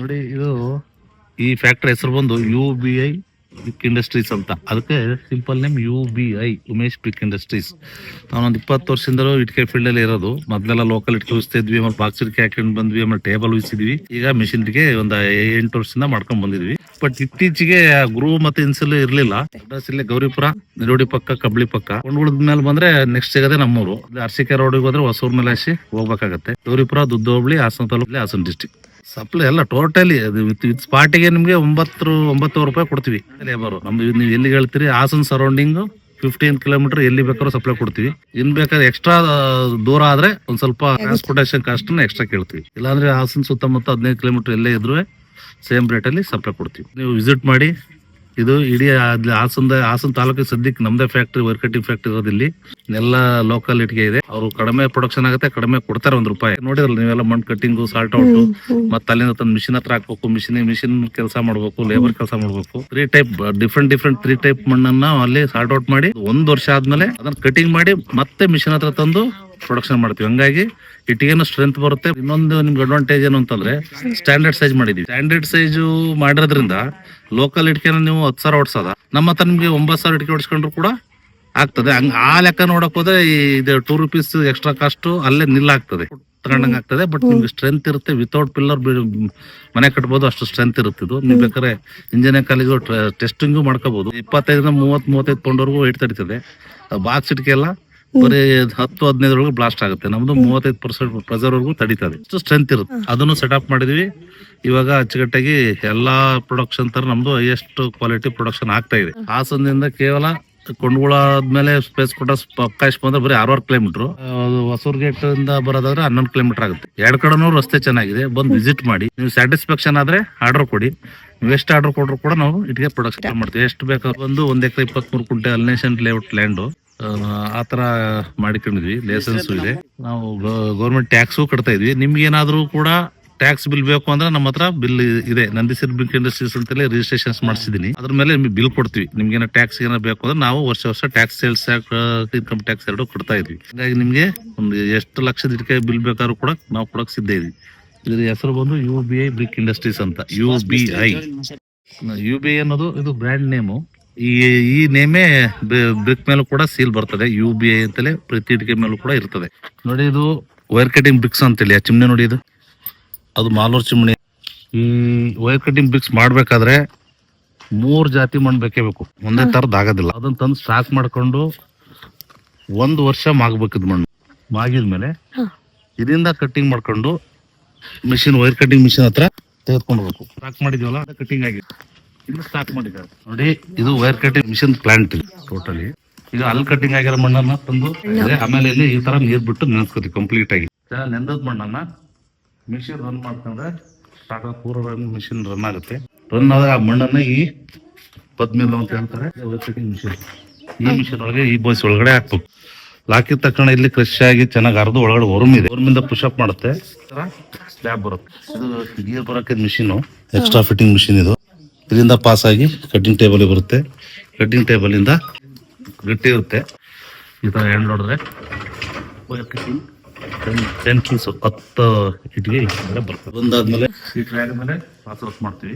ನೋಡಿ ಇದು ಈ ಫ್ಯಾಕ್ಟರಿ ಹೆಸರು ಬಂದು UBI ಬಿಗ್ ಇಂಡಸ್ಟ್ರೀಸ್ ಅಂತ. ಅದಕ್ಕೆ simple name UBI, Umesh big industries. ನಾವೊಂದು 20 ವರ್ಷದಿಂದಲೂ ಇಟ್ಕೆ ಫೀಲ್ಡ್ ಅಲ್ಲಿ ಇರೋದು. ಮೊದಲೆಲ್ಲ ಲೋಕಲ್ ಇಟ್ಕೆ ಉಯಿಸ್ತಿದ್ವಿ, ಆಮೇಲೆ ಬಾಕ್ಸ್ ಇಟ್ಕೆ ಹಾಕೊಂಡು ಬಂದ್ವಿ, ಆಮೇಲೆ ಟೇಬಲ್ ಉಯಿಸಿದ್ವಿ. ಈಗ ಮಿಷಿನ್ ಇಟ್ಕೆ ಒಂದು 8 ವರ್ಷದಿಂದ ಮಾಡ್ಕೊಂಡ್ ಬಂದಿದ್ವಿ. ಬಟ್ ಇತ್ತೀಚೆಗೆ ಗ್ರೂ ಮತ್ತೆ ಇನ್ಸಿಲ್ ಇರ್ಲಿಲ್ಲ. ಇಲ್ಲೇ ಗೌರಿಪುರ ನಿರೋಡಿ ಪಕ್ಕ, ಕಬ್ಳಿ ಪಕ್ಕ ಕೊಂಡ್ಗುಳದ ಮೇಲೆ ಬಂದ್ರೆ ನೆಕ್ಸ್ಟ್ ಸಿಗದೆ ನಮ್ಮೂರು. ಅರಸೀಕೆ ರೋಡಿಗೆ ಹೋದ್ರೆ ಹೊಸೂರ್ ಮೇಲೆ ಹಸಿ ಹೋಗ್ಬೇಕಾಗತ್ತೆ. ಗೌರಿಪುರ, ದುದ್ದ ಹೋಬಳಿ, ಹಾಸನ ತಾಲೂಕು, ಹಾಸನ ಡಿಸ್ಟಿಕ್. ಸಪ್ಲೈ ಎಲ್ಲ ಟೋಟಲಿ ವಿತ್ ಸ್ಪಾಟಿಗೆ ನಿಮ್ಗೆ 9 ರೂಪಾಯಿ ಕೊಡ್ತೀವಿ ಲೇಬರ್. ನಮ್ದು ನೀವು ಎಲ್ಲಿ ಹೇಳ್ತೀರಿ ಹಾಸನ್ ಸರೌಂಡಿಂಗ್ 15 ಕಿಲೋಮೀಟರ್ ಎಲ್ಲಿ ಬೇಕಾದ್ರೂ ಸಪ್ಲೈ ಕೊಡ್ತೀವಿ. ಇನ್ ಬೇಕಾದ್ರೆ ಎಕ್ಸ್ಟ್ರಾ ದೂರ ಆದ್ರೆ ಒಂದ್ ಸ್ವಲ್ಪ ಟ್ರಾನ್ಸ್ಪೋರ್ಟೇಷನ್ ಕಾಸ್ಟ್ ಎಕ್ಸ್ಟ್ರಾ ಕೇಳ್ತೀವಿ. ಇಲ್ಲಾಂದ್ರೆ ಹಾಸನ್ ಸುತ್ತಮುತ್ತ 15 ಕಿಲೋಮೀಟರ್ ಎಲ್ಲೇ ಇದ್ರು ಸೇಮ್ ರೇಟ್ ಅಲ್ಲಿ ಸಪ್ಲೈ ಕೊಡ್ತೀವಿ. ನೀವು ವಿಸಿಟ್ ಮಾಡಿ. ಇದು ಇಡೀ ಹಾಸನ ತಾಲೂಕಿಗೆ ಸದ್ಯಕ್ಕೆ ನಮ್ದೇ ಫ್ಯಾಕ್ಟ್ರಿ, ವೈರ್ ಕಟಿಂಗ್ ಫ್ಯಾಕ್ಟ್ರಿ ಇರೋದು ಇಲ್ಲಿ. ಎಲ್ಲ ಲೋಕಲ್ ಇಟ್ಗೆ ಇದೆ. ಅವರು ಕಡಿಮೆ ಪ್ರೊಡಕ್ಷನ್ ಆಗುತ್ತೆ, ಕಡಿಮೆ ಕೊಡ್ತಾರೆ. 1 ರೂಪಾಯಿ. ನೋಡಿದ್ರಲ್ಲ ನೀವೆಲ್ಲ ಮಣ್ಣು ಕಟ್ಟಿಂಗು, ಸಾಲ್ಟ್ ಔಟ್, ಮತ್ತೆ ಅಲ್ಲಿಂದ ತಂದು ಮಿಷಿನ್ ಹತ್ರ ಹಾಕ್ಬೇಕು, ಮಿಷಿನ್ ಕೆಲಸ ಮಾಡ್ಬೇಕು, ಲೇಬರ್ ಕೆಲಸ ಮಾಡ್ಬೇಕು. 3 ಟೈಪ್ ಡಿಫ್ರೆಂಟ್ 3 ಟೈಪ್ ಮಣ್ಣನ್ನ ಅಲ್ಲಿ ಸಾಲ್ಟ್ ಔಟ್ ಮಾಡಿ 1 ವರ್ಷ ಆದ್ಮೇಲೆ ಅದನ್ನ ಕಟಿಂಗ್ ಮಾಡಿ ಮತ್ತೆ ಮಿಷಿನ್ ಹತ್ರ ತಂದು ಪ್ರೊಡಕ್ಷನ್ ಮಾಡ್ತೀವಿ. ಹಂಗಾಗಿ ಇಟ್ಟಿಗೆನೂ ಸ್ಟ್ರೆಂತ್ ಬರುತ್ತೆ. ಇನ್ನೊಂದು ನಿಮ್ಗೆ ಅಡ್ವಾಂಟೇಜ್ ಏನು ಅಂತಂದ್ರೆ ಸ್ಟ್ಯಾಂಡರ್ಡ್ ಸೈಜ್ ಮಾಡಿದೀವಿ. ಸ್ಟ್ಯಾಂಡರ್ಡ್ ಸೈಜು ಮಾಡಿರೋದ್ರಿಂದ ಲೋಕಲ್ ಇಟ್ಕೆನ ನೀವು 10,000 ಓಡಿಸೋದ, ನಮ್ಮ ಹತ್ರ ನಿಮ್ಗೆ 9,000 ಇಟ್ಕೆ ಓಡಿಸ್ಕೊಂಡ್ರು ಕೂಡ ಆಗ್ತದೆ. ಹಂಗ ಆ ಲೆಕ್ಕ ನೋಡಕ್ ಹೋದ್ರೆ ಇದು 2 ರೂಪೀಸ್ ಎಕ್ಸ್ಟ್ರಾ ಕಾಸ್ಟ್ ಅಲ್ಲೇ ನಿಲ್ಲಾಗ್ತದೆ, ತಗೊಂಡಂಗೆ ಆಗ್ತದೆ. ಬಟ್ ನಿಮ್ಗೆ ಸ್ಟ್ರೆಂತ್ ಇರುತ್ತೆ. ವಿತೌಟ್ ಪಿಲ್ಲರ್ ಮನೆ ಕಟ್ಬೋದು, ಅಷ್ಟು ಸ್ಟ್ರೆಂತ್ ಇರುತ್ತೆ. ಇದು ನೀವು ಬೇಕಾದ್ರೆ ಇಂಜಿನಿಯರಿಂಗ್ ಕಾಲೇಜು ಟೆಸ್ಟಿಂಗು ಮಾಡ್ಕೋಬಹುದು. 25-30-35 ಪೌಂಡ್ವರೆಗೂ ವೇಟ್ ತಡೀತದೆ. ಬಾಕ್ಸ್ ಇಟ್ಕೆ ಎಲ್ಲ ಬರೀ 10-15 ಬ್ಲಾಸ್ಟ್ ಆಗುತ್ತೆ. ನಮ್ದು 35% ಪ್ರೆಸರ್ ವರೆಗೂ ತಡೀತದೆ. ಅಷ್ಟು ಸ್ಟ್ರೆಂತ್ ಇರುತ್ತೆ. ಅದನ್ನು ಸೆಟಪ್ ಮಾಡಿದೀವಿ. ಇವಾಗ ಅಚ್ಚುಕಟ್ಟಾಗಿ ಎಲ್ಲಾ ಪ್ರೊಡಕ್ಷನ್ ತರ ನಮ್ದು ಹೈಯೆಸ್ಟ್ ಕ್ವಾಲಿಟಿ ಪ್ರೊಡಕ್ಷನ್ ಆಗ್ತಾ ಇದೆ. ಹಾಸನದಿಂದ ಕೇವಲ ಕೊಂಡ್ಗುಳಾದ್ಮೇಲೆ ಸ್ಪೇಸ್ ಕೊಟ್ಟ ಅವಕಾಶ ಬಂದ್ರೆ ಬರೀ 6 ಕಿಲೋಮೀಟರ್. ಹೊಸೂರ್ ಗೇಟ್ ಇಂದ ಬರೋದಾದ್ರೆ 11 ಕಿಲೋಮೀಟರ್ ಆಗುತ್ತೆ. 2 ಕಡೆನೂ ರಸ್ತೆ ಚೆನ್ನಾಗಿದೆ. ಬಂದು ವಿಸಿಟ್ ಮಾಡಿ. ನೀವು ಸ್ಯಾಟಿಸ್ಫ್ಯಾಕ್ಷನ್ ಆದ್ರೆ ಆರ್ಡರ್ ಕೊಡಿ. ನೀವು ಎಷ್ಟು ಆರ್ಡರ್ ಕೊಟ್ರು ಕೂಡ ನಾವು ಇಟ್ಗೆ ಪ್ರೊಡಕ್ಷನ್ ಮಾಡ್ತೀವಿ. ಎಷ್ಟು ಬೇಕಾದ್ರೆ ಬಂದು 1 ಎಕರೆ 23 ಕುಂಟೆ ಅಲ್ನೇಷನ್ ಲೇಔಟ್ ಲ್ಯಾಂಡ್ ಆತರ ಮಾಡಿಕೊಂಡಿದ್ವಿ. ಲೈಸೆನ್ಸ್ ಇದೆ. ನಾವು ಗೌರ್ಮೆಂಟ್ ಟ್ಯಾಕ್ಸು ಕಟ್ತಾ ಇದ್ವಿ. ನಿಮ್ಗೆ ಏನಾದ್ರು ಕೂಡ ಟ್ಯಾಕ್ಸ್ ಬಿಲ್ ಬೇಕು ಅಂದ್ರೆ ನಮ್ಮ ಹತ್ರ ಬಿಲ್ ಇದೆ. ನಂದೀಶ್ವರ ಬಿಗ್ ಇಂಡಸ್ಟ್ರೀಸ್ ಅಂತೇಳಿ ರಿಜಿಸ್ಟ್ರೇಷನ್ ಮಾಡಿಸಿದೀನಿ. ಅದ್ರ ಮೇಲೆ ನಿಮ್ಗೆ ಬಿಲ್ ಕೊಡ್ತೀವಿ. ನಿಮ್ಗೆ ಏನೋ ಟ್ಯಾಕ್ಸ್ ಏನೋ ಬೇಕು ಅಂದ್ರೆ ನಾವು ವರ್ಷ ಟ್ಯಾಕ್ಸ್, ಸೇಲ್ಸ್ ಇನ್ಕಮ್ ಟ್ಯಾಕ್ಸ್ 2 ಕೊಡ್ತಾ ಇದ್ವಿ. ಹಾಗಾಗಿ ನಿಮ್ಗೆ ಒಂದು ಎಷ್ಟು ಲಕ್ಷದ ಇಟ್ಕೆ ಬಿಲ್ ಬೇಕಾದ್ರೂ ಕೂಡ ನಾವು ಕೊಡಕ್ ಸಿದ್ಧ ಇದೀವಿ. ಇದ್ರ ಹೆಸರು ಬಂದು UBI ಬ್ರಿಕ್ ಇಂಡಸ್ಟ್ರೀಸ್ ಅಂತ. UBI ಅನ್ನೋದು ಇದು ಬ್ರ್ಯಾಂಡ್ ನೇಮು. ಈ ನೇಮೇ ಬ್ರಿಕ್ ಮೇಲೂ ಕೂಡ ಸೀಲ್ ಬರ್ತದೆ. UBI ಅಂತಲೇ ಪ್ರತಿ ಇಟ್ಕೆ ಮೇಲೂ ಕೂಡ ಇರ್ತದೆ. ನೋಡಿ ಇದು ವೈರ್ ಕಟಿಂಗ್ ಬ್ರಿಕ್ಸ್ ಅಂತೇಳಿ. ಆ ಚಿಮ್ನೆ ನೋಡಿ, ಅದು ಮಾಲೂರ್ ಚಿಮ್ನಿ. ಈ ವೈರ್ ಕಟಿಂಗ್ ಬ್ರಿಕ್ಸ್ ಮಾಡ್ಬೇಕಾದ್ರೆ 3 ಜಾತಿ ಮಣ್ಣು ಬೇಕೇ ಬೇಕು. ಒಂದೇ ತರದ್ ಆಗೋದಿಲ್ಲ. ಅದನ್ನ ತಂದು ಸ್ಟಾಕ್ ಮಾಡ್ಕೊಂಡು 1 ವರ್ಷ ಮಾಗಬೇಕಿದ್ ಮಣ್ಣು. ಮಾಗಿದ್ಮೇಲೆ ಇದರಿಂದ ಕಟ್ಟಿಂಗ್ ಮಾಡ್ಕೊಂಡು ಮಿಷಿನ್, ವೈರ್ ಕಟಿಂಗ್ ಮಿಷಿನ್ ಹತ್ರ ತೆಗೆದುಕೊಂಡು ಹೋಗ್ಬೇಕು. ಸ್ಟಾಕ್ ಮಾಡಿದೀವಲ್ಲ, ಕಟಿಂಗ್ ಆಗಿದೆ. ಇಲ್ಲಿ ಸ್ಟಾಕ್ ಮಾಡಿದ್ದಾರೆ ನೋಡಿ. ಇದು wire cutting machine plant totally. ಈಗ ಅಲ್ಲಿ ಕಟಿಂಗ್ ಆಗಿರೋ ಮಣ್ಣನ್ನ ತಂದು ಆಮೇಲೆ ಇಲ್ಲಿ ಈ ತರ ನೀರ್ ಬಿಟ್ಟು ನೆನೆಸ್ಕೊತೀವಿ ಕಂಪ್ಲೀಟ್ ಆಗಿ. ನೆಂದದ ಮಣ್ಣನ್ನ ಮಿಷಿನ್ ರನ್ ಮಾಡ್ಕೊಂಡ್ರೆ ಸ್ಟಾರ್ಟ್ ಪೂರ ಮಿಷಿನ್ ರನ್ ಆಗುತ್ತೆ. ರನ್ ಆದಾಗ ಆ ಮಣ್ಣನ್ನ ಈ ಪದ್ಮಿಲ್ ಅಂತ ಹೇಳ್ತಾರೆ ವೈರ್ ಕಟಿಂಗ್ ಮಿಷಿನ್. ಈ ಮಿಷಿನ್ ಒಳಗೆ ಈ ಬಾಯ್ಸ್ ಒಳಗಡೆ ಹಾಕ್ಬೇಕು. ಹಾಕಿದ ತಕ್ಷಣ ಇಲ್ಲಿ ಕ್ರಶ್ ಆಗಿ ಚೆನ್ನಾಗಿ ಅರ್ದು ಒಳಗಡೆ ವರ್ಮ್ ಇದೆ. ವರ್ಮಿಂದ ಪುಷಪ್ ಮಾಡುತ್ತೆ, ಸ್ಲ್ಯಾಬ್ ಬರುತ್ತೆ. ಇದು ಗೀರ್ ಬರೋಕೆ ಮಿಷಿನ್, ಎಕ್ಸ್ಟ್ರಾ ಫಿಟ್ಟಿಂಗ್ ಮಿಷಿನ್. ಇದು ಇದರಿಂದ ಪಾಸ್ ಆಗಿ ಕಟಿಂಗ್ ಟೇಬಲ್ ಬರುತ್ತೆ. ಕಟಿಂಗ್ ಟೇಬಲ್ ಇಂದ ಗಟ್ಟಿ ಇರುತ್ತೆ. ಈ ತರ ಹ್ಯಾಂಡ್ ನೋಡಿದ್ರೆ 10 ಪೀಸ್ 10 ಇಟ್ಗೆ ಬರ್ತದೆ. ಒಂದಾದ್ಮೇಲೆ ಆದ್ಮೇಲೆ ಪಾಸ್ ಔಟ್ ಮಾಡ್ತೀವಿ.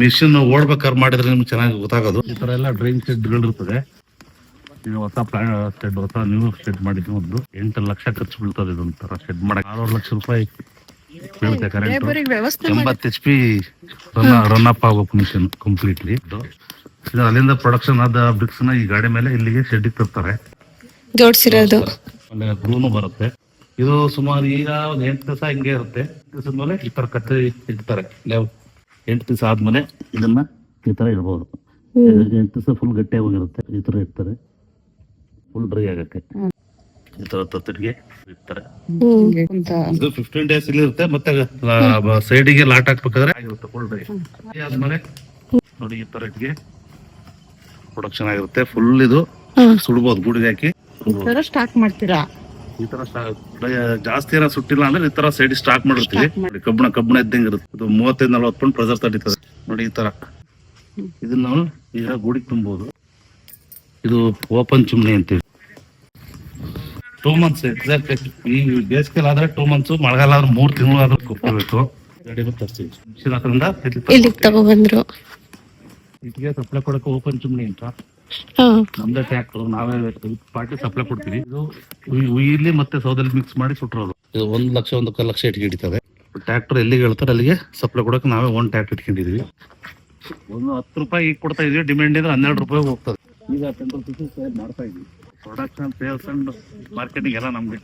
ಮಿಷಿನ್ ಓಡ್ಬೇಕಾದ್ರೆ ಮಾಡಿದ್ರೆ ನಿಮ್ಗೆ ಚೆನ್ನಾಗಿ ಗೊತ್ತಾಗೋದು. ಈ ತರ ಎಲ್ಲ ಡ್ರೈನ್ ಶೆಡ್ಗಳು ಇರ್ತದೆ. ಈಗ ಹೊಸ ಶೆಡ್, ಹೊಸ ನ್ಯೂ ಶೆಡ್ ಮಾಡಿದ್ವಿ. ಒಂದು 8 ಲಕ್ಷ ಖರ್ಚು ಬೀಳ್ತದೆ. ಇದೊಂಥರ ಶೆಡ್ ಮಾಡಕ್ಕೆ 6 ಲಕ್ಷ ರೂಪಾಯಿ ಬೀಳುತ್ತೆ. ಕರೆಂಟ್ 80 HP ರನ್ ಅಪ್ ಆಗ್ಬೇಕು ಮಿಷಿನ್ ಕಂಪ್ಲೀಟ್ಲಿ. ಅಲ್ಲಿಂದ ಪ್ರೊಡಕ್ಷನ್ ಆದ ಬ್ರಿಕ್ಸ್ ನ ಈ ಗಾಡಿ ಮೇಲೆ ಇಲ್ಲಿಗೆ ಶೆಡ್ ತರ್ತಾರೆ, ಜೋಡಿಸಿರೋದು. ಆಮೇಲೆ ಗ್ರೂನು ಬರುತ್ತೆ. ಇದು ಸುಮಾರು ಈಗ ಒಂದು 8 ದಿವಸ ಹಿಂಗೆ ಇರುತ್ತೆ. ದಿವಸದ ಮೇಲೆ ಈ ತರ ಕತ್ತಿ ಇಡ್ತಾರೆ. 8 ದಿವಸ ಆದ್ಮೇಲೆ ಇದನ್ನ ಈ ತರ ಇಡ್ಬೋದು. 8 ದಿವಸ ಫುಲ್ ಗಟ್ಟಿಯಾಗಿ ಹೋಗಿರುತ್ತೆ. ಈ ತರ ಇರ್ತಾರೆ, ಫುಲ್ ಡ್ರೈ ಆಗಕ್ಕೆ. ಈ ತರ ತತ್ತಿಗೆ ಇರ್ತಾರೆ. ಇದು 15 ಡೇಸ್ ಇಲ್ಲಿ ಇರುತ್ತೆ. ಮತ್ತೆ ಸೈಡಿಗೆ ಲಾಟ್ ಹಾಕ್ಬೇಕಾದ್ರೆ ಆಗಿರುತ್ತೆ ಫುಲ್ ಡ್ರೈ ಆದ್ಮೇಲೆ. ನೋಡಿ ಈ ತರ ಇಟ್ಗೆ ಪ್ರೊಡಕ್ಷನ್ ಆಗಿರುತ್ತೆ. ಫುಲ್ ಇದು ಸುಡ್ಬೋದು, ಗುಡಿಗೆ ಹಾಕಿ ಸ್ಟಾಕ್ ಮಾಡ್ತೀರಾ. ಈ ತರ ಜಾಸ್ತಿ ಏನೋ ಸುಟ್ಟಿಲ್ಲ ಅಂದ್ರೆ ಈ ತರ ಸೈಡ್ ಸ್ಟಾಕ್ ಮಾಡಿರ್ತೀವಿ. ಕಬ್ಬಣ ಇದ್ದಂಗೆ ಇರುತ್ತೆ. ಇದು 35-40 ಪೌಂಡ್ ಪ್ರೆಸರ್ ತಡೀತದೆ ನೋಡಿ. ಈ ತರ ಇದನ್ನ ನಾವು ಈಗ ಗುಡಿಗೆ ತುಂಬಬಹುದು. ಇದು ಓಪನ್ ಚಿಮ್ನಿ ಅಂತೀವಿ. 2 months ಎಕ್ಸಾಕ್ಟ್. ಈ ಬೇಸಿಗೆಲ್ ಆದ್ರೆ 2 months, ಮಳೆಗಾಲ ಆದ್ರೆ 3 ತಿಂಗಳು ಆದ್ರೂ ಕೊಪ್ಪಬೇಕು. ಗಾಡಿ ಬಂದು ತರಿಸ್ತೀವಿ ಶ್ರೀನಾಥದಿಂದ ಇಲ್ಲಿಗೆ ತಗೊಬಂದ್ರು. ಇಟ್ಟಿಗೆ ಸಪ್ಲೈ ಕೊಡಕ್ಕೆ ಓಪನ್ ಚಿಮ್ನಿ ಅಂತ ಹಾ ನಮ್ದೇ ಟ್ಯಾಕ್ಟರ್ ನಾವೇ ಪಾರ್ಟಿ ಸಪ್ಲೈ ಕೊಡ್ತೀವಿ. ಇದು ಉಯಿಲಿ ಮತ್ತೆ ಸೌದಲ್ಲಿ ಮಿಕ್ಸ್ ಮಾಡಿ ಸುಟ್ಟಿರೋದು. ಇದು 1 ಲಕ್ಷ 1.25 ಲಕ್ಷ ಇಟ್ಕೆ ಹಿಡಿತದೆ. ಟ್ಯಾಕ್ಟರ್ ಎಲ್ಲಿಗೆ ಹೇಳ್ತಾರೆ ಅಲ್ಲಿಗೆ ಸಪ್ಲೈ ಕೊಡಕ್ಕೆ ನಾವೇ ಒಂದು ಟ್ಯಾಕ್ಟರ್ ಇಟ್ಕೊಂಡಿದೀವಿ. ಒಂದು 10 ರೂಪಾಯಿ ಈಗ ಕೊಡ್ತಾ ಇದೀವಿ, ಡಿಮ್ಯಾಂಡ್ ಇದ್ರೆ 12 ರೂಪಾಯಿ ಹೋಗ್ತದೆ. ಈಗ 10 ರೂಪಾಯಿ ಸೇಲ್ ಮಾಡ್ತಾ ಇದೀವಿ. ಪ್ರೊಡಕ್ಷನ್ ಸೇಲ್ಸ್ ಅಂಡ್ ಮಾರ್ಕೆಟಿಂಗ್ ಎಲ್ಲ ನಮ್ಗೆ.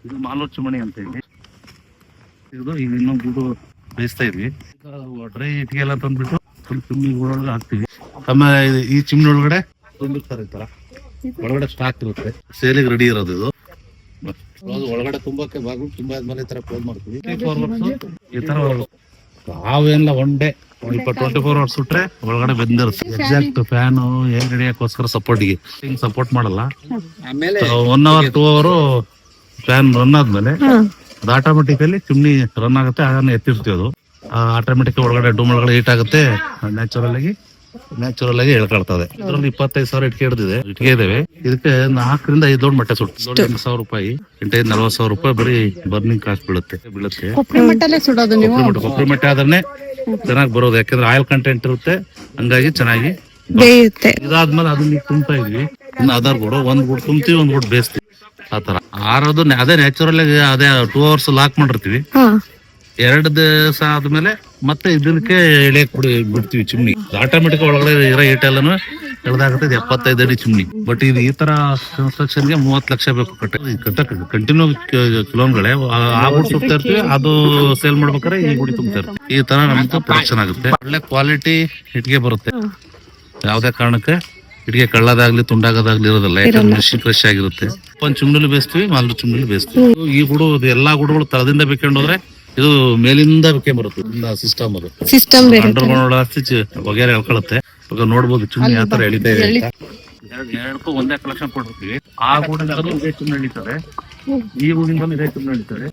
ಇದು ಮಾಲೂರು ಚಿಮಣಿ ಅಂತ ಹೇಳಿ ಇದು ಈಗ ಇನ್ನೊಂದು ಗುಡು ಬೇಯಿಸ್ತಾ ಇದ್ವಿ. ಡ್ರೈ ಇಟ್ಟಿಗೆ ಎಲ್ಲ ತಂದ್ಬಿಟ್ಟು ಚಿಮ್ನಿ ಒಳಗಡೆ ಹಾಕ್ತಿವಿ. ಆಮೇಲೆ ಈ ಚಿಮ್ನಿ ಒಳಗಡೆ ತುಂಬಿರ್ತಾರೆ ಈ ತರ ಒಳಗಡೆ ಸ್ಟಾಕ್ ಇರುತ್ತೆ. ಸೇಲಿಗೆ ರೆಡಿ ಇರೋದು ಇದು. ಒಳಗಡೆ ತುಂಬಕ್ಕೆ ಬಾಗಿಲು ತುಂಬ ಆದ್ಮೇಲೆ ಈ ತರ ಕ್ಲೋಸ್ ಮಾಡ್ತೀವಿ. 24 hours ಈ ತರ ನಾವೇನಿಲ್ಲ 1 ಡೇ 24 hours ಸುಟ್ರೆ ಒಳಗಡೆ ಬೆಂದಿರುತ್ತೆ. ಎಕ್ಸಾಕ್ಟ್ ಫ್ಯಾನು ಏನ್ ಹಿಡಿಯಕ್ಕೋಸ್ಕರ ಸಪೋರ್ಟಿಗೆ ಹಿಂಗ್ ಸಪೋರ್ಟ್ ಮಾಡಲ್ಲ. 1 hour 2 hour ಫ್ಯಾನ್ ರನ್ ಆದ್ಮೇಲೆ ಅದು ಆಟೋಮೆಟಿಕಲಿ ಚಿಮ್ನಿ ರನ್ ಆಗುತ್ತೆ. ಅದನ್ನ ಎತ್ತಿರ್ತೀವಿ. ಅದು ಆಟೋಮೆಟಿಕ್ ಒಳಗಡೆ ಡೂಮ್ ಒಳಗಡೆ ಹೀಟ್ ಆಗುತ್ತೆ. ನ್ಯಾಚುರಲ್ ಆಗಿ ಎಳ್ಕೊಳ್ತದೆ. ಇದ್ರಲ್ಲಿ 25,000 ಇಟ್ಕೆ ಹಿಡಿದಿದೆ. ಇಟ್ಕೆ ಇದಾವೆ. ಇದಕ್ಕೆ 4 ರಿಂದ 5 ದೊಡ್ಡ ಮಟ್ಟೆ ಸುಟ್ಟು 8,000 ರೂಪಾಯಿ 40,000 ರೂಪಾಯಿ ಬರೀ ಬರ್ನಿಂಗ್ ಕಾಸ್ಟ್ ಬೀಳುತ್ತೆ. ಕೊಬ್ಬರಿ ಮಟ್ಟಲ್ಲೇ ಸುಡೋದು ನೀವು? ಕೊಬ್ಬರಿ ಮಟ್ಟೆ ಆದ್ರೆ ಚೆನ್ನಾಗಿ ಬರೋದು. ಯಾಕಂದ್ರೆ ಆಯಿಲ್ ಕಂಟೆಂಟ್ ಇರುತ್ತೆ, ಹಂಗಾಗಿ ಚೆನ್ನಾಗಿ ಬೇಯುತ್ತೆ. ಇದಾದ್ಮೇಲೆ ಅದನ್ನ ತುಂಬ್ತಾ ಇದ್ವಿ. ಇನ್ನು ಅದರ್ ಗುಡು ಒಂದ್ ಗುಡ್ ತುಂಬ್ತೀವಿ, ಒಂದ್ ಗುಡ್ ಬೇಯಿಸ್ತೀವಿ. ಆತರ ಆರೋದು ಅದೇ ನ್ಯಾಚುರಲ್ ಆಗಿ ಅದೇ 2 hours ಲಾಕ್ ಮಾಡಿರ್ತೀವಿ. 2 ದಿವಸ ಆದ್ಮೇಲೆ ಮತ್ತೆ ಇದಕ್ಕೆ ಎಳೆಯಕ್ ಬಿಡ್ತೀವಿ ಚಿಮ್ನಿ. ಆಟೋಮೆಟಿಕ್ ಒಳಗಡೆ ಇರೋ ಹೀಟ್ ಎಲ್ಲಾನು ಎಳ್ದಾಗುತ್ತೆ. 75 ಅಡಿ ಚಿಮ್ನಿ. ಬಟ್ ಇದು ಈ ತರ ಕನ್ಸ್ಟ್ರಕ್ಷನ್ ಗೆ 30 ಲಕ್ಷ ಬೇಕು ಕಟ್ಟಕ್ಕೆ. ಕಂಟಿನ್ಯೂ ಕಿಲೋನ್ಗಳೇ ಆ ಗುಡಿ ತುಂಬ್ತಾ ಇರ್ತೀವಿ. ಅದು ಸೇಲ್ ಮಾಡ್ಬೇಕಾದ್ರೆ ಈ ಗುಡಿ ತುಂಬ್ತಾ ಇರ್ತೀವಿ. ಈ ತರ ನಮ್ದು ಪ್ರೊಡಕ್ಷನ್ ಆಗುತ್ತೆ. ಒಳ್ಳೆ ಕ್ವಾಲಿಟಿ ಇಟ್ಗೆ ಬರುತ್ತೆ. ಯಾವ್ದೇ ಕಾರಣಕ್ಕೆ ಇಟ್ಗೆ ಕಳ್ಳದಾಗ್ಲಿ ತುಂಡಾಗೋದಾಗ್ಲಿ ಇರೋದಿಲ್ಲ. ಯಾಕಂದ್ರೆ ಮೆಷಿನ್ ಫ್ರೆಶ್ ಆಗಿರುತ್ತೆ. ಒಂದು ಚಿಮ್ನಿಲಿ ಬೇಯಿಸ್ತೀವಿ, ಮಾಲ್ರು ಚಿಮ್ನಿಲಿ ಬೇಯಿಸ್ತೀವಿ. ಈ ಗುಡು ಎಲ್ಲಾ ಗುಡುಗಳು ತಳದಿಂದ ಬೇಕೊಂಡು ಹೋದ್ರೆ ಇದು ಮೇಲಿಂದ ಬೇಕೆ ಬರುತ್ತೆ. ಸಿಸ್ಟಮ್ ಅದು ಸಿಸ್ಟಮ್ ಅಂಡರ್ಗ್ರೌಂಡ್ ವಗೇರೆ ಎಳ್ಕೊಳುತ್ತೆ. ಇವಾಗ ನೋಡ್ಬೋದು ಚಿಮ್ನಿ ಯಾವ ತರ ಎಳಿತಾ ಇದೆ. ಎರಡಕ್ಕೂ ಒಂದೇ ಕಲೆಕ್ಷನ್ ಕೊಟ್ಟಿರ್ತೀವಿ. ಆ ಗೂಡಿಂದ ಇದೇ ಚಿಮ್ನಿ ಎಳಿತಾರೆ, ಈ ಗೂಡಿಂದ ಇದೇ ಚಿಮ್ನಿ ಎಳಿತಾರೆ.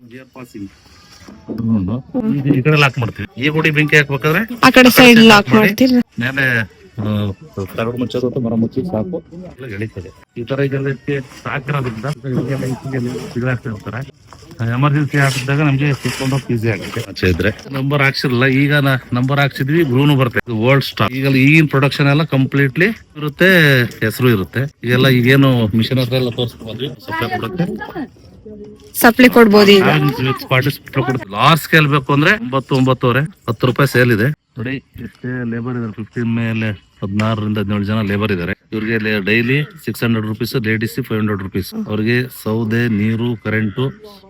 ಈ ಕಡೆ ಲಾಕ್ ಮಾಡ್ತೀವಿ. ಈ ಗುಡಿ ಬೆಂಕಿ ಹಾಕ್ಬೇಕಾದ್ರೆ ಆ ಕಡೆ ಸೈಡ್ ಲಾಕ್ ಮಾಡ್ತೀರಿ. ಮೇಲೆ ತಗಡು ಮುಚ್ಚೋದು ಅಥವಾ ಮರ ಮುಚ್ಚಿ ಸಾಕು ಎಳಿತದೆ. ಈ ತರ ಇದೆಲ್ಲ ಸಾಕಿರೋದ್ರಿಂದ ಇರ್ತಾರೆ. ಎಮರ್ಜೆನ್ಸಿ ಆಗಿದ್ದಾಗ ನಮ್ಗೆ ಸಿಕ್ಕೊಂಡು ಈಸಿ ಆಗುತ್ತೆ. ಇದ್ರೆ ನಂಬರ್ ಹಾಕ್ಸಿರಲ್ಲ, ಈಗ ನಂಬರ್ ಹಾಕ್ಸಿದ್ವಿ. ಬ್ರೂನು ಬರುತ್ತೆ, ಓಲ್ಡ್ ಸ್ಟಾಕ್. ಈಗ ಈಗಿನ ಪ್ರೊಡಕ್ಷನ್ ಎಲ್ಲ ಕಂಪ್ಲೀಟ್ಲಿ ಇರುತ್ತೆ, ಹೆಸರು ಇರುತ್ತೆ. ಈಗೆಲ್ಲ ಈಗೇನು ಮಿಷನ್ ಹತ್ರ ಎಲ್ಲ ತೋರಿಸ್ಕೊಂಡ್ವಿ. ಸಪ್ಲೈ ಕೊಡುತ್ತೆ, ಸಪ್ಲೈ ಕೊಡ್ಬೋದು. ಲಾರ್ಜ್ ಸ್ಕೇಲ್ ಬೇಕು ಅಂದ್ರೆ 9-9.5 10 ರೂಪಾಯಿ ಸೇಲ್ ಇದೆ. ನೋಡಿ ಎಷ್ಟೇ ಲೇಬರ್ ಇದಾರೆ. 15 ಮೇಲೆ 16 ರಿಂದ 17 ಜನ ಲೇಬರ್ ಇದಾರೆ. ಇವ್ರಿಗೆ ಡೈಲಿ 600 ರೂಪೀಸ್, ಲೇಡೀಸ್ 500 ರೂಪೀಸ್. ಅವ್ರಿಗೆ ಸೌದೆ, ನೀರು, ಕರೆಂಟು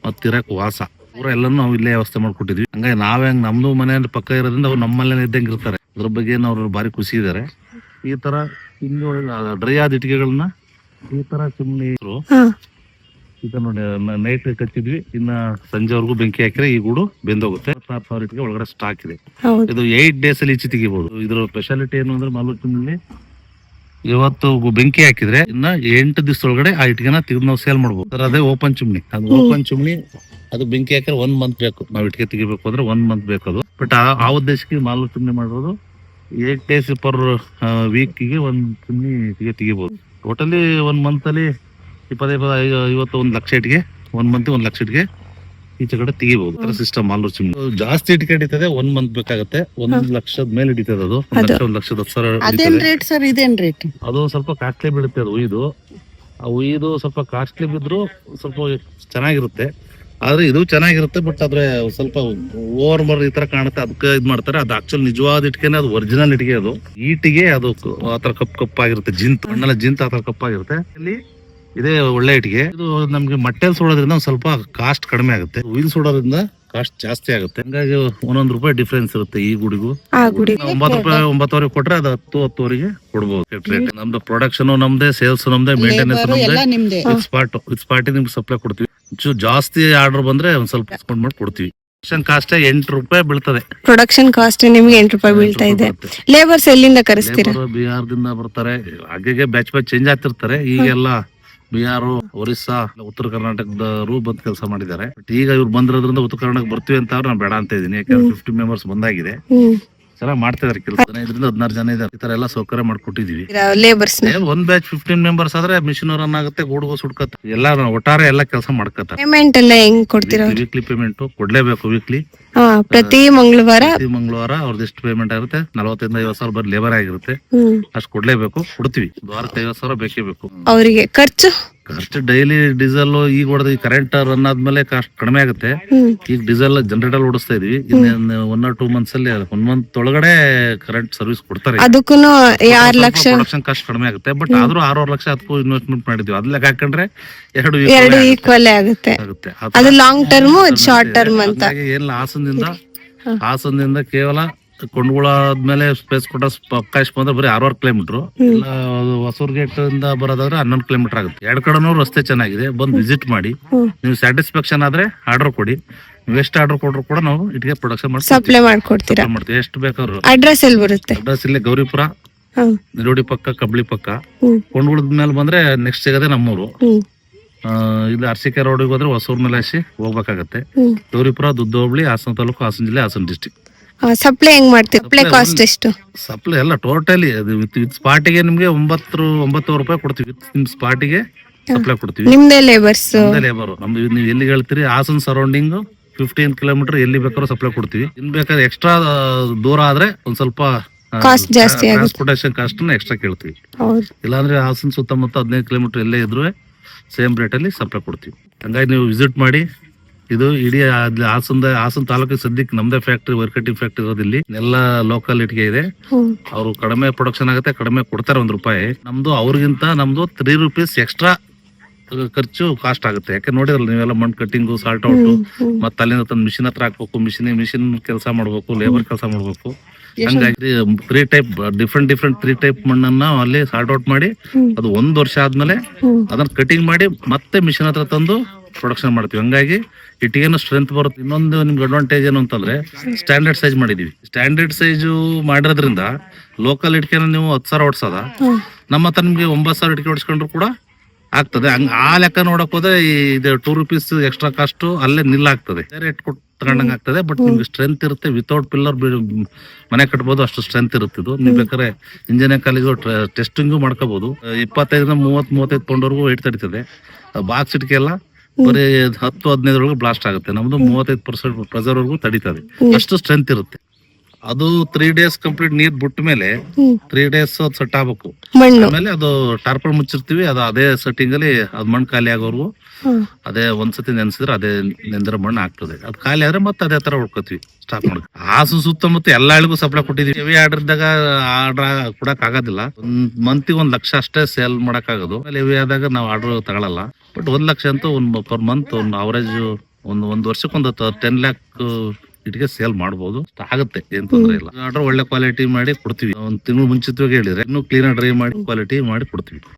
ಮತ್ತಿರಕ್ ವಾಸ ಪೂರ ಎಲ್ಲಾನು ನಾವು ಇಲ್ಲೇ ವ್ಯವಸ್ಥೆ ಮಾಡ್ಕೊಟ್ಟಿದ್ವಿ. ಹಂಗಾಗಿ ನಾವೇ ನಮ್ದು ಮನೆ ಪಕ್ಕ ಇರೋದ್ರಿಂದ ಅವ್ರು ನಮ್ಮಲ್ಲೇ ಇದ್ದಂಗೆ ಇರ್ತಾರೆ. ಅದ್ರ ಬಗ್ಗೆ ಅವ್ರು ಭಾರಿ ಖುಷಿ ಇದಾರೆ. ಈ ತರ ಡ್ರೈ ಆದ ಇಟ್ಟಿಗೆಗಳನ್ನ ಈ ತರ ಚಿಮ್ನಿ ಈಗ ನೋಡಿ ನೈಟ್ ಕಚ್ಚಿದ್ವಿ. ಇನ್ನ ಸಂಜೆವರೆಗೂ ಬೆಂಕಿ ಹಾಕಿದ್ರೆ ಈ ಗೂಡು ಬೆಂದೋಗುತ್ತೆ. 16,000 ಇಟ್ಟಿಗೆ ಒಳಗಡೆ ಸ್ಟಾಕ್ ಇದೆ. ಇದು 8 days ಅಲ್ಲಿ ಈಚೆ ತೆಗಿಬಹುದು. ಇದ್ರ ಸ್ಪೆಷಾಲಿಟಿ ಏನು ಅಂದ್ರೆ ಮಾಲೂರು ಚಿಮ್ನಿಲಿ ಇವತ್ತು ಬೆಂಕಿ ಹಾಕಿದ್ರೆ ಇನ್ನ 8 ದಿವಸದೊಳಗಡೆ ಆ ಇಟ್ಟಿಗೆನ ತೆಗೆದು ನಾವು ಸೇಲ್ ಮಾಡ್ಬೋದು. ಸರ್ ಅದೇ ಓಪನ್ ಚಿಮ್ನಿ. ಅದು ಓಪನ್ ಚಿಮ್ನಿ, ಅದು ಬೆಂಕಿ ಹಾಕಿದ್ರೆ 1 month ಬೇಕು. ನಾವು ಇಟ್ಟಿಗೆ ತೆಗಿಬೇಕು ಅಂದ್ರೆ 1 month ಬೇಕದು. ಬಟ್ ಆ ಉದ್ದೇಶಕ್ಕೆ ಮಾಲೂರು ಚಿಮ್ನಿ ಮಾಡೋದು 8 days ಪರ್ ವೀಕಿಗೆ 1 ಚಿಮ್ನಿ ಇಟ್ಟಿಗೆ ತೆಗಿಬಹುದು. ಟೋಟಲಿ 1 month ಅಲ್ಲಿ 21 ಲಕ್ಷ ಇಟ್ಟಿಗೆ 1 month 1 ಲಕ್ಷ ಇಟ್ಟಿಗೆ ಈಚೆ ಕಡೆ ತೆಗಿಬಹುದು. ಸಿಸ್ಟಮ್ ಮಾಲೂರು ಚಿಮ್ನಿ ಜಾಸ್ತಿ ಇಟ್ಟಿಗೆ ಹಿಡಿತದೆ. 1 month ಬೇಕಾಗುತ್ತೆ. 1 ಲಕ್ಷದ ಮೇಲೆ ಹಿಡಿತದೆ. ಅದು 1,10,000 ಅದೇನ್ ರೇಟ್ ಸರ್? ಇದೇನ್ ರೇಟ್? ಅದು ಸ್ವಲ್ಪ ಕಾಸ್ಟ್ಲಿ ಬೀಳುತ್ತೆ. ಅದು ಉಯ್ದು ಸ್ವಲ್ಪ ಕಾಸ್ಟ್ಲಿ ಬಿದ್ರು ಸ್ವಲ್ಪ ಚೆನ್ನಾಗಿರುತ್ತೆ. ಆದ್ರೆ ಇದು ಚೆನ್ನಾಗಿರುತ್ತೆ. ಬಟ್ ಆದ್ರೆ ಸ್ವಲ್ಪ ಓವರ್ ಈ ತರ ಕಾಣುತ್ತೆ, ಅದಕ್ಕೆ ಇದ್ ಮಾಡ್ತಾರೆ. ಅದು ಆಕ್ಚುಲ್ ನಿಜವಾದ ಇಟ್ಟಿಗೆನೆ, ಅದು ಒರಿಜಿನಲ್ ಇಟ್ಟಿಗೆ. ಅದು ಈಟಿಗೆ ಅದು ಆತರ ಕಪ್ಪಾಗಿರುತ್ತೆ. ಜಿಂತ್ ಮಣ್ಣೆಲ್ಲ ಜಿಂತ್ ಆತರ ಕಪ್ಪಾಗಿರುತ್ತೆ. ಇಲ್ಲಿ ಇದೇ ಒಳ್ಳೆ ಇಟ್ಟಿಗೆ. ಇದು ನಮ್ಗೆ ಮಟ್ಟೆಲ್ ಸುಡೋದ್ರಿಂದ ಸ್ವಲ್ಪ ಕಾಸ್ಟ್ ಕಡಿಮೆ ಆಗುತ್ತೆ. ಉಯಿಲ್ ಸುಡೋದ್ರಿಂದ ಕಾಸ್ಟ್ ಜಾಸ್ತಿ ಆಗುತ್ತೆ. ಹಂಗಾಗಿ 1 ರೂಪಾಯಿ ಡಿಫ್ರೆನ್ಸ್ ಇರುತ್ತೆ. ಈ ಗುಡಿಗೂ 9 ರೂಪಾಯಿ 9,000 ಕೊಟ್ರೆ ಅದು 10-10 ಕೊಡ್ಬೋದು. ನಮ್ದು ಪ್ರೊಡಕ್ಷನ್ ನಮ್ದೇ, ಸೇಲ್ಸ್ ನಮ್ದೇ, ಮೇಂಟೆನೆನ್ಸ್ ನಮ್ದೇ. ವಿತ್ ಸ್ಪಾಟ್ ನಿಮ್ಗೆ ಸಪ್ಲೈ ಕೊಡ್ತೀವಿ. ಜಾಸ್ತಿ ಆರ್ಡರ್ ಬಂದ್ರೆ ಒಂದ್ ಸ್ವಲ್ಪ ಡಿಸ್ಕೌಂಟ್ ಮಾಡಿ ಕೊಡ್ತೀವಿ. ಕಾಸ್ಟ್ 8 ರೂಪಾಯಿ ಬೀಳ್ತದೆ. ಪ್ರೊಡಕ್ಷನ್ ಕಾಸ್ಟ್ ನಿಮ್ಗೆ 8 ರೂಪಾಯಿ ಬೀಳ್ತಾ ಇದೆ. ಲೇಬರ್ಸ್ ಎಲ್ಲಿಂದ ಕರೆಸ್ತೀರಾ? ಬಿಹಾರ್ ದಿಂದ ಬರ್ತಾರೆ. ಹಾಗೆ ಬ್ಯಾಚ್ ಚೇಂಜ್ ಆಗ್ತಿರ್ತಾರೆ. ಈಗೆಲ್ಲ ಬಿಹಾರ, ಒರಿಸ್ಸಾ, ಉತ್ತರ ಕರ್ನಾಟಕದವರು ಬಂದ್ ಕೆಲಸ ಮಾಡಿದ್ದಾರೆ. ಈಗ ಇವ್ರು ಬಂದಿರೋದ್ರಿಂದ ಉತ್ತರ ಕರ್ನಾಟಕ ಬರ್ತೀವಿ ಅಂತ ನಾನು ಬೇಡ ಅಂತ ಇದೀನಿ. ಯಾಕಂದ್ರೆ 50 ಮೆಂಬರ್ಸ್ ಬಂದಾಗಿದೆ. ಚೆನ್ನಾಗಿ ಮಾಡ್ತಿದಾರೆ ಕೆಲಸ. 15 ರಿಂದ 16 ಜನ ಇದಾರೆ. ಈ ತರ ಎಲ್ಲ ಸೌಕರ್ಯ ಮಾಡ್ಕೊಟ್ಟಿದೀವಿ. ಲೇಬರ್ಸ್ ಒಂದ್ ಬ್ಯಾಚ್ 15 ಮೆಂಬರ್ಸ್ ಆದ್ರೆ ಮಿಷಿನ್ ರನ್ ಆಗುತ್ತೆ, ಗೂಡುಗು ಸುಡ್ಕತ್ತ, ಎಲ್ಲ ಒಟ್ಟಾರೆ ಎಲ್ಲ ಕೆಲಸ ಮಾಡ್ಕತ್ತ. ಪೇಮೆಂಟ್ ಎಲ್ಲ ಹೆಂಗ್ ಕೊಡ್ತೀರಾ? Weekly payment ಕೊಡ್ಲೇಬೇಕು. ವೀಕ್ಲಿ ಪ್ರತಿ ಮಂಗಳವಾರ ಅವ್ರದ್ದು ಎಷ್ಟು ಪೇಮೆಂಟ್ ಆಗುತ್ತೆ, 40 ರಿಂದ 50 ಸಾವಿರ ಬರೀ ಲೇಬರ್ ಆಗಿರುತ್ತೆ, ಅಷ್ಟು ಕೊಡ್ಲೇಬೇಕು. ಕೊಡ್ತೀವಿ. ವಾರಕ್ಕೆ 50 ಸಾವಿರ ಬೇಕೇ ಬೇಕು. ಅವರಿಗೆ ಖರ್ಚು ಡೈಲಿ ಡೀಸೆಲ್ ಈಗ ಹೊಡೆದ ಈ ಕರೆಂಟ್ ರನ್ ಆದ್ಮೇಲೆ ಕಾಸ್ಟ್ ಕಡಿಮೆ ಆಗುತ್ತೆ. ಈಗ ಡೀಸೆಲ್ ಜನರೇಟರ್ ಓಡಿಸ್ತಾ ಇದೀವಿ. ಇನ್ನು 1 or 2 months ಅಲ್ಲಿ 1 month ಒಳಗಡೆ ಕರೆಂಟ್ ಸರ್ವಿಸ್ ಕೊಡ್ತಾರೆ. ಅದಕ್ಕೂ 6 ಲಕ್ಷ ಪ್ರೊಡಕ್ಷನ್ ಕಾಸ್ಟ್ ಕಡಿಮೆ ಆಗುತ್ತೆ. ಬಟ್ ಆದ್ರೂ 6 ಲಕ್ಷ ಅದಕ್ಕೂ ಇನ್ವೆಸ್ಟ್ಮೆಂಟ್ ಮಾಡಿದ್ವಿ. ಅದ್ ಲೆಕ್ಕ ಹಾಕೊಂಡ್ರೆ ಎರಡು ಈಕ್ವಲ್ ಆಗುತ್ತೆ. ಆಗುತ್ತೆ. ಅದು ಲಾಂಗ್ ಟರ್ಮ್, ಶಾರ್ಟ್ ಟರ್ಮ್ ಅಂತ. ಏನಿಲ್ಲ, ಹಾಸನದಿಂದ ಕೇವಲ ಕೊಂಡ್ಗಳಾದ್ಮೇಲೆ ಸ್ಪೇಸ್ ಕೊಟ್ಟ ಅವಕಾಶ ಬಂದ್ರೆ ಬರೀ 6 ಕಿಲೋಮೀಟರ್. ಇಲ್ಲ ಹೊಸೂರ್ ಗೇಟ್ ಇಂದ ಬರೋದಾದ್ರೆ 11 ಕಿಲೋಮೀಟರ್ ಆಗುತ್ತೆ. 2 ಕಡೆನೂ ರಸ್ತೆ ಚೆನ್ನಾಗಿದೆ. ಬಂದು ವಿಸಿಟ್ ಮಾಡಿ. ನೀವು ಸ್ಯಾಟಿಸ್ಫ್ಯಾಕ್ಷನ್ ಆದ್ರೆ ಆರ್ಡರ್ ಕೊಡಿ. ನೀವು ಎಷ್ಟು ಆರ್ಡರ್ ಕೊಟ್ರು ಕೂಡ ನಾವು ಇಟ್ಟಿಗೆ ಪ್ರೊಡಕ್ಷನ್ ಸಪ್ಲೈ ಮಾಡ್ಕೊಡ್ತೀರಾ? ಮಾಡ್ತೀವಿ. ಎಷ್ಟು ಬೇಕಾದ್ರು. ಅಡ್ರೆಸ್ ಎಲ್ಲಿ ಬರುತ್ತೆ? ಅಡ್ರೆಸ್ ಇಲ್ಲೇ ಗೌರಿಪುರ, ನಿರೋಡಿ ಪಕ್ಕ, ಕಬ್ಳಿ ಪಕ್ಕ. ಕೊಂಡ್ಗುಳದ ಮೇಲೆ ಬಂದ್ರೆ ನೆಕ್ಸ್ಟ್ ಸಿಗದೆ ನಮ್ಮೂರು. ಇಲ್ಲಿ ಅರ್ಸಿಕೆ ರೋಡಿಗೆ ಹೋದ್ರೆ ಹೊಸೂರ್ ಮಲೇಶಿ ಹೋಗ್ಬೇಕಾಗತ್ತೆ. ಗೌರಿಪುರ, ದುದ್ದ ಹೋಬಳಿ, ಹಾಸನ ತಾಲೂಕು, ಹಾಸನ ಜಿಲ್ಲೆ, ಹಾಸನ ಡಿಸ್ಟಿಕ್. ಸಪ್ಲೈ ಹೆಂಗ್ ಮಾಡ್ತೀರಾ? ಸಪ್ಲೈ ಕಾಸ್ಟ್ ಎಷ್ಟು? ಸಪ್ಲೈ ಎಲ್ಲ ಟೋಟಲಿ ವಿತ್ ಸ್ಪಾಟಿಗೆ ನಿಮ್ಗೆ 9 ರೂಪಾಯಿ ಕೊಡ್ತೀವಿ. ನಿಮ್ ಸ್ಪಾಟಿಗೆ ಸಪ್ಲೈ ಕೊಡ್ತೀವಿ. ನಿಮ್ದೇ ಲೇಬರ್ಸ್? ಲೇಬರ್ ನಮ್ದು. ನೀವು ಎಲ್ಲಿ ಹೇಳ್ತೀರಿ, ಹಾಸನ್ ಸರೌಂಡಿಂಗ್ 15 ಕಿಲೋಮೀಟರ್ ಎಲ್ಲಿ ಬೇಕಾದ್ರೂ ಸಪ್ಲೈ ಕೊಡ್ತೀವಿ. ಇನ್ ಬೇಕಾದ್ರೆ ಎಕ್ಸ್ಟ್ರಾ ದೂರ ಆದ್ರೆ ಒಂದ್ ಸ್ವಲ್ಪ ಕಾಸ್ಟ್ ಜಾಸ್ತಿ ಆಗುತ್ತೆ. ಟ್ರಾನ್ಸ್ಪೋರ್ಟೇಷನ್ ಕಾಸ್ಟ್ ಎಕ್ಸ್ಟ್ರಾ ಕೇಳ್ತೀವಿ. ಇಲ್ಲಾಂದ್ರೆ ಹಾಸನ್ ಸುತ್ತಮುತ್ತ 15 ಕಿಲೋಮೀಟರ್ ಎಲ್ಲೇ ಇದ್ರು ಸೇಮ್ ರೇಟ್ ಅಲ್ಲಿ ಸಪ್ಲೈ ಕೊಡ್ತೀವಿ. ಹಂಗಾಗಿ ನೀವು ವಿಸಿಟ್ ಮಾಡಿ. ಇದು ಇಡೀ ಹಾಸನ ತಾಲೂಕಿಗೆ ಸದ್ಯಕ್ಕೆ ನಮ್ದೇ ಫ್ಯಾಕ್ಟ್ರಿ, ವರ್ಕಟಿಂಗ್ ಫ್ಯಾಕ್ಟ್ರಿ ಇರೋದಿಲ್ಲಿ. ಎಲ್ಲ ಲೋಕಲ್ ಇಟ್ಗೆ ಇದೆ. ಅವರು ಕಡಿಮೆ ಪ್ರೊಡಕ್ಷನ್ ಆಗುತ್ತೆ, ಕಡಿಮೆ ಕೊಡ್ತಾರೆ 1 ರೂಪಾಯಿ. ನಮ್ದು ಅವ್ರಿಗಿಂತ 3 ರೂಪೀಸ್ ಎಕ್ಸ್ಟ್ರಾ ಖರ್ಚು ಕಾಸ್ಟ್ ಆಗುತ್ತೆ. ಯಾಕೆ ನೋಡಿರಲ್ಲ ನೀವೆಲ್ಲ ಮಣ್ಣು ಕಟ್ಟಿಂಗು, ಸಾಲ್ಟ್ ಔಟ್, ಮತ್ತೆ ಅಲ್ಲಿಂದ ತಂದು ಮಿಷಿನ್ ಹತ್ರ ಹಾಕ್ಬೇಕು, ಮಿಷಿನ್ ಕೆಲಸ ಮಾಡ್ಬೇಕು, ಲೇಬರ್ ಕೆಲಸ ಮಾಡ್ಬೇಕು. ಹಂಗಾಗಿ 3 ಟೈಪ್ ಡಿಫ್ರೆಂಟ್ 3 ಟೈಪ್ ಮಣ್ಣನ್ನ ಅಲ್ಲಿ ಸಾರ್ಟ್ ಔಟ್ ಮಾಡಿ, ಅದು 1 ವರ್ಷ ಆದ್ಮೇಲೆ ಅದನ್ನ ಕಟಿಂಗ್ ಮಾಡಿ ಮತ್ತೆ ಮಿಷಿನ್ ಹತ್ರ ತಂದು ಪ್ರೊಡಕ್ಷನ್ ಮಾಡ್ತೀವಿ. ಹಂಗಾಗಿ ಇಟ್ಟಿಗೆನೂ ಸ್ಟ್ರೆಂತ್ ಬರುತ್ತೆ. ಇನ್ನೊಂದು ನಿಮ್ಗೆ ಅಡ್ವಾಂಟೇಜ್ ಏನು ಅಂತಂದ್ರೆ ಸ್ಟ್ಯಾಂಡರ್ಡ್ ಸೈಜ್ ಮಾಡಿದೀವಿ. ಸ್ಟ್ಯಾಂಡರ್ಡ್ ಸೈಜು ಮಾಡಿರೋದ್ರಿಂದ ಲೋಕಲ್ ಇಟ್ಕೆನ ನೀವು 10 ಸಾವಿರ ಓಡಿಸೋದ, ನಮ್ಮ ಹತ್ರ ನಿಮ್ಗೆ 9 ಸಾವಿರ ಇಟ್ಕೆ ಓಡಿಸ್ಕೊಂಡ್ರು ಕೂಡ ಆಗ್ತದೆ. ಆ ಲೆಕ್ಕ ನೋಡಕ್ ಹೋದ್ರೆ ಇದು 2 ರೂಪೀಸ್ ಎಕ್ಸ್ಟ್ರಾ ಕಾಸ್ಟ್ ಅಲ್ಲೇ ನಿಲ್ಲಾಗ್ತದೆ. ರೇಟ್ ಕೊಟ್ಟು ತಗೊಂಡಂಗೆ ಆಗ್ತದೆ. ಬಟ್ ನಿಮ್ಗೆ ಸ್ಟ್ರೆಂತ್ ಇರುತ್ತೆ. ವಿತೌಟ್ ಪಿಲ್ಲರ್ ಮನೆ ಕಟ್ಬೋದು, ಅಷ್ಟು ಸ್ಟ್ರೆಂತ್ ಇರುತ್ತೆ. ಇದು ನೀವು ಬೇಕಾದ್ರೆ ಇಂಜಿನಿಯರಿಂಗ್ ಕಾಲೇಜು ಟೆಸ್ಟಿಂಗು ಮಾಡ್ಕೋಬಹುದು. 25 ರಿಂದ 35 ಪೌಂಡ್ವರೆಗೂ ವೇಟ್ ತಡೀತದೆ. ಬಾಕ್ಸ್ ಇಟ್ಕೆಲ್ಲ ಬರೀ 10-15 ಬ್ಲಾಸ್ಟ್ ಆಗುತ್ತೆ. ನಮ್ದು 35% ಪ್ರೆಸರ್ ವರೆಗೂ ತಡೀತದೆ. ಅಷ್ಟು ಸ್ಟ್ರೆಂತ್ ಇರುತ್ತೆ. ಅದು 3 days ಕಂಪ್ಲೀಟ್ ನೀರ್ ಬಿಟ್ಟ ಮೇಲೆ 3 days ಅದು ಸೆಟ್ ಆಗ್ಬೇಕು. ಆಮೇಲೆ ಅದು ಟಾರ್ಪಲ್ ಮುಚ್ಚಿರ್ತೀವಿ. ಅದು ಅದೇ ಸೆಟ್ಟಿಂಗ್ ಅಲ್ಲಿ ಅದ್ ಮಣ್ಣು ಖಾಲಿ ಆಗೋರ್ಗು ಅದೇ ಒಂದ್ಸತಿ ನೆನ್ಸಿದ್ರೆ ಅದೇ ನೆಂದ್ರ ಮಣ್ಣು ಆಗ್ತದೆ. ಅದು ಖಾಲಿ ಆದ್ರೆ ಮತ್ತೆ ಅದೇ ತರ ಹೊಡ್ಕೋತೀವಿ ಸ್ಟಾಕ್ ಮಾಡ್ಕೊ. ಹಾಸನ ಸುತ್ತಮುತ್ತ ಎಲ್ಲ ಹಳ್ಳಿಗೂ ಸಪ್ಲೈ ಕೊಟ್ಟಿದೀವಿ. ಹೆವಿ ಆರ್ಡರ್ ಇದ್ದಾಗ ಆರ್ಡರ್ ಕೊಡಕ್ ಆಗೋದಿಲ್ಲ. 1 ಮಂತಿಗೆ 1 ಲಕ್ಷ ಅಷ್ಟೇ ಸೇಲ್ ಮಾಡಕ್ ಆಗೋದು. ಹೆವಿ ಆದಾಗ ನಾವು ಆರ್ಡರ್ ತಗೊಳಲ್ಲ. ಬಟ್ 1 ಲಕ್ಷ ಅಂತೂ ಪರ್ ಮಂತ್ ಒಂದು ಅವರೇಜ್ ಒಂದು ವರ್ಷಕ್ಕೆ 10 lakh ಇಟ್ಟಿಗೆ ಸೇಲ್ ಮಾಡಬಹುದು. ಆಗುತ್ತೆ, ಏನ್ ತೊಂದ್ರೆ ಇಲ್ಲ. ಆರ್ಡರ್ ಒಳ್ಳೆ ಕ್ವಾಲಿಟಿ ಮಾಡಿ ಕೊಡ್ತೀವಿ. 1 ತಿಂಗಳು ಮುಂಚಿತವಾಗಿ ಹೇಳಿದ್ರೆ ಇನ್ನೂ ಕ್ಲೀನ್ ಡ್ರೈ ಮಾಡಿ ಕ್ವಾಲಿಟಿ ಮಾಡಿ ಕೊಡ್ತೀವಿ.